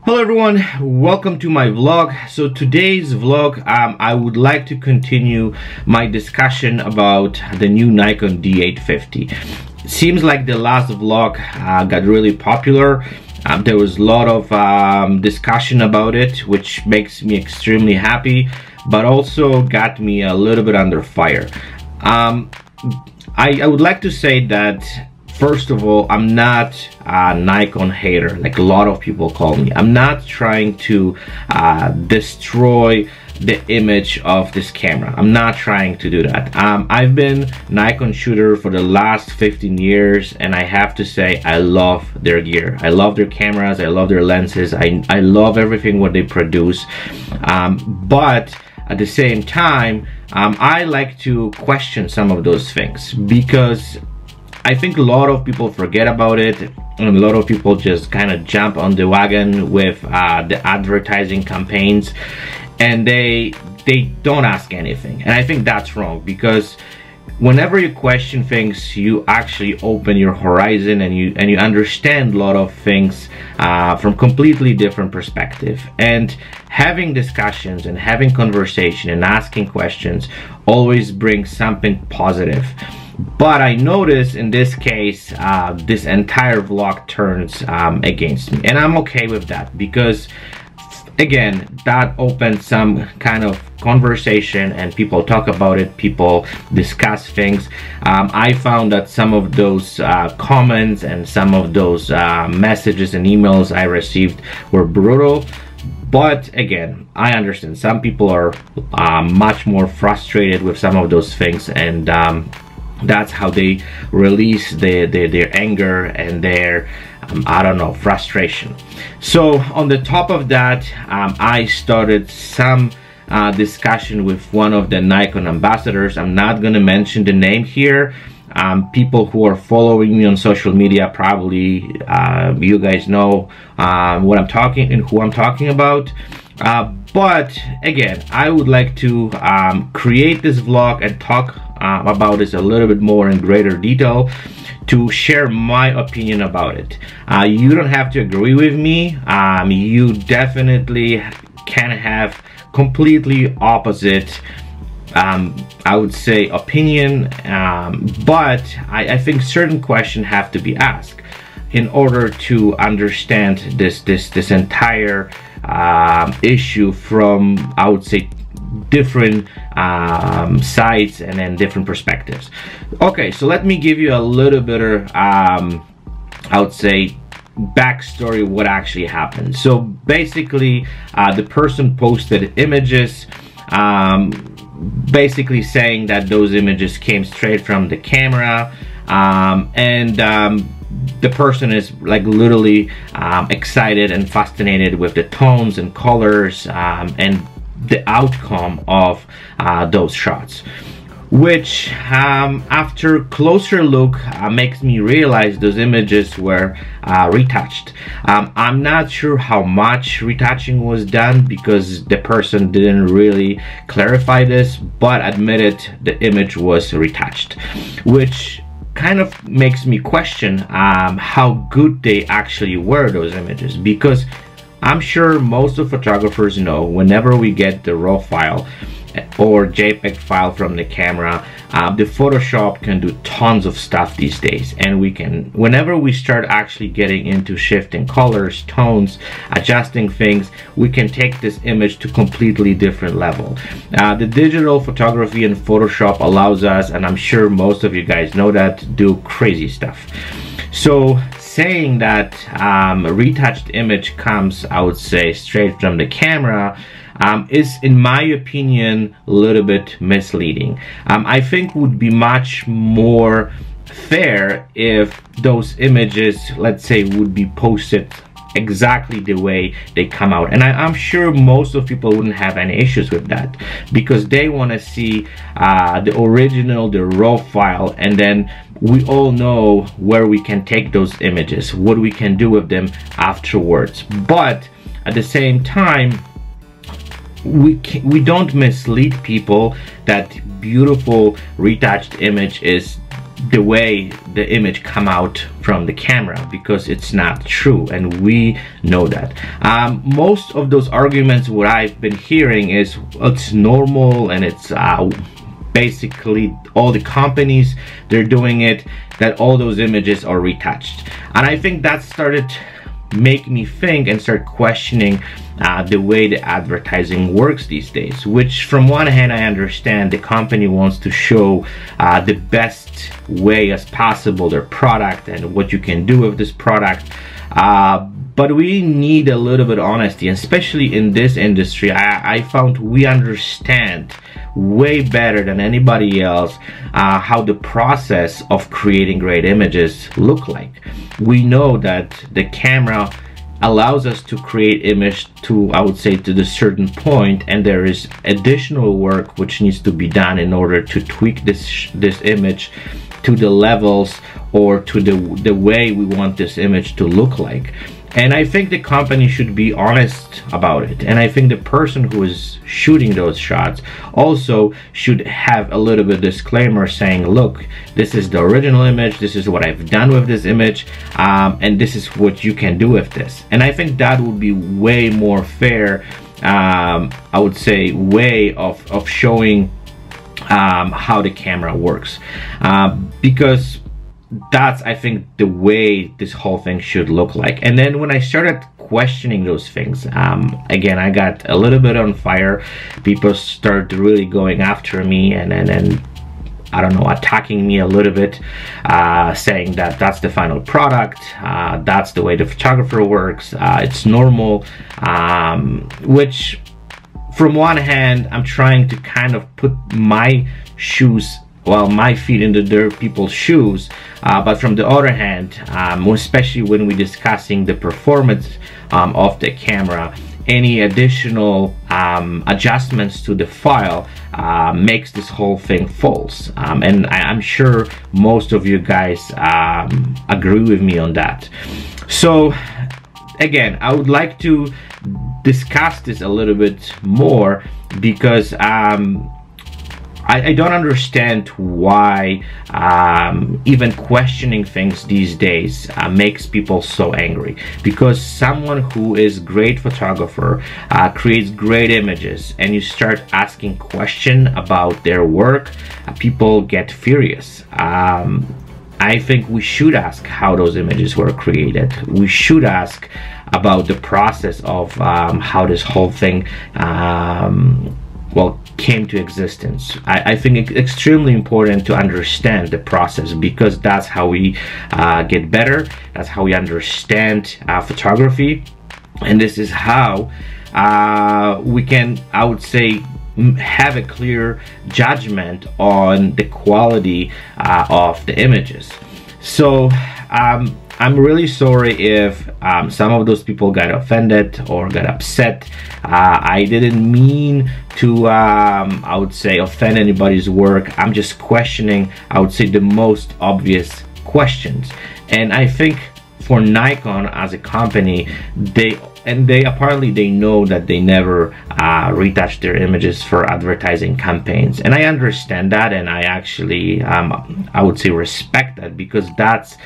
Hello everyone, welcome to my vlog. So today's vlog, I would like to continue my discussion about the new Nikon D850. Seems like the last vlog got really popular. There was a lot of discussion about it, which makes me extremely happy, but also got me a little bit under fire. I would like to say that, first of all, I'm not a Nikon hater like a lot of people call me. I'm not trying to destroy the image of this camera. I'm not trying to do that. I've been Nikon shooter for the last 15 years, and I have to say I love their gear. I love their cameras, I love their lenses, I love everything what they produce. But at the same time, I like to question some of those things, because I think a lot of people forget about it, and a lot of people just kind of jump on the wagon with the advertising campaigns, and they don't ask anything. And I think that's wrong, because whenever you question things, you actually open your horizon, and you understand a lot of things from completely different perspective. And having discussions and having conversation and asking questions always brings something positive. But I notice in this case, this entire vlog turns against me, and I'm okay with that, because again, that opens some kind of conversation and people talk about it, people discuss things. I found that some of those comments and some of those messages and emails I received were brutal. But again, I understand some people are much more frustrated with some of those things, and that's how they release their anger and their I don't know, frustration. So on the top of that, I started some discussion with one of the Nikon ambassadors. I'm not going to mention the name here. People who are following me on social media, probably you guys know what I'm talking and who I'm talking about. But again, I would like to create this vlog and talk about this a little bit more in greater detail, to share my opinion about it. You don't have to agree with me. You definitely can have completely opposite I would say opinion, but I think certain questions have to be asked in order to understand this entire issue from, I would say, different sides and then different perspectives. Okay, so let me give you a little bit of I would say backstory what actually happened. So basically the person posted images basically saying that those images came straight from the camera, and the person is like literally excited and fascinated with the tones and colors and the outcome of those shots, which after closer look makes me realize those images were retouched. I'm not sure how much retouching was done, because the person didn't really clarify this, but admitted the image was retouched, which kind of makes me question how good they actually were, those images, because I'm sure most of photographers know whenever we get the RAW file or JPEG file from the camera, the Photoshop can do tons of stuff these days, and we can, whenever we start actually getting into shifting colors, tones, adjusting things, we can take this image to completely different level. The digital photography in Photoshop allows us, and I'm sure most of you guys know that, to do crazy stuff. So saying that a retouched image comes, I would say, straight from the camera is, in my opinion, a little bit misleading. I think would be much more fair if those images, let's say, would be posted exactly the way they come out, and I'm sure most of people wouldn't have any issues with that, because they want to see the original, the raw file, and then we all know where we can take those images, what we can do with them afterwards. But at the same time, we don't mislead people that beautiful retouched image is the way the image come out from the camera, because it's not true, and we know that. Most of those arguments what I've been hearing is it's normal, and it's basically all the companies, they're doing it, that all those images are retouched. And I think that started make me think and start questioning the way the advertising works these days, which from one hand I understand the company wants to show the best way as possible their product and what you can do with this product, but we need a little bit of honesty, especially in this industry. I found we understand way better than anybody else how the process of creating great images look like. We know that the camera allows us to create image to, I would say, to the certain point, and there is additional work which needs to be done in order to tweak this image to the levels or to the way we want this image to look like. And I think the company should be honest about it. And I think the person who is shooting those shots also should have a little bit of disclaimer saying, look, this is the original image, this is what I've done with this image, and this is what you can do with this. And I think that would be way more fair, I would say, way of showing how the camera works. Because that's, I think, the way this whole thing should look like. And then when I started questioning those things, again, I got a little bit on fire. People started really going after me and I don't know, attacking me a little bit, saying that that's the final product, that's the way the photographer works, it's normal, which from one hand, I'm trying to kind of put my shoes, well, my feet into their people's shoes, but from the other hand, especially when we're discussing the performance of the camera, any additional adjustments to the file makes this whole thing false. And I'm sure most of you guys agree with me on that. So again, I would like to discuss this a little bit more because I don't understand why even questioning things these days makes people so angry. Because someone who is great photographer creates great images, and you start asking questions about their work, people get furious. I think we should ask how those images were created. We should ask about the process of how this whole thing well, came to existence. I think it's extremely important to understand the process, because that's how we get better, that's how we understand photography, and this is how we can, I would say, have a clear judgment on the quality of the images. So I'm really sorry if some of those people got offended or got upset. I didn't mean to, I would say, offend anybody's work. I'm just questioning, I would say, the most obvious questions. And I think for Nikon as a company, they apparently they know that they never retouch their images for advertising campaigns, and I understand that, and I actually I would say respect that, because that's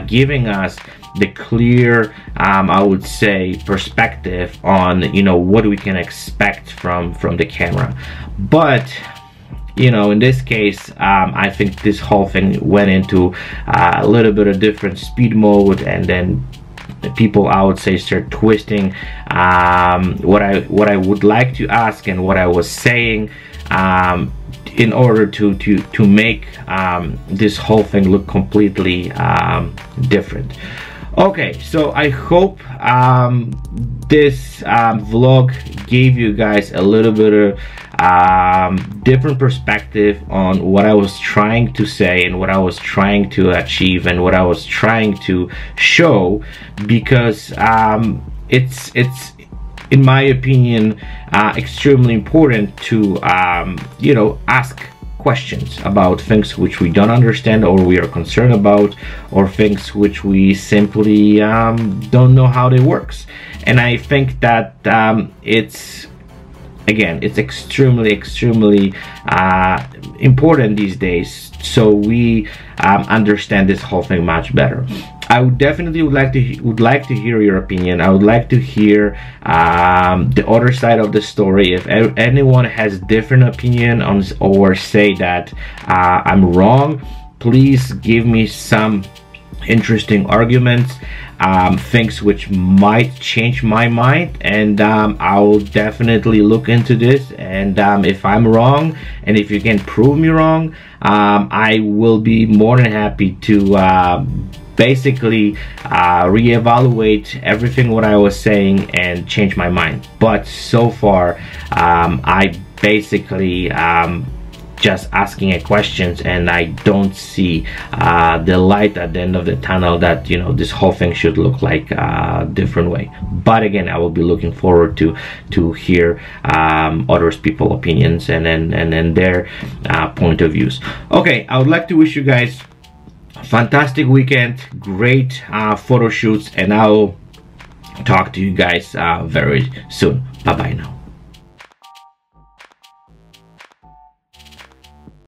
giving us the clear I would say perspective on, you know, what we can expect from the camera. But you know, in this case, I think this whole thing went into a little bit of different speed mode, and then the people, I would say, start twisting what I would like to ask and what I was saying in order to make this whole thing look completely different. Okay, so I hope this vlog gave you guys a little bit of different perspective on what I was trying to say and what I was trying to achieve and what I was trying to show, because it's in my opinion extremely important to you know, ask questions about things which we don't understand or we are concerned about, or things which we simply don't know how they works. And I think that it's again, it's extremely important these days, so we understand this whole thing much better. I would definitely would like to hear your opinion. I would like to hear the other side of the story. If anyone has different opinion on, or say that I'm wrong, please give me some interesting arguments, things which might change my mind, and I'll definitely look into this. And if I'm wrong, and if you can prove me wrong, I will be more than happy to basically reevaluate everything what I was saying and change my mind. But so far I basically just asking a questions, and I don't see the light at the end of the tunnel that, you know, this whole thing should look like a different way. But again, I will be looking forward to hear others people's opinions and then their point of views. Okay, I would like to wish you guys a fantastic weekend, great photo shoots, and I'll talk to you guys very soon. Bye bye now.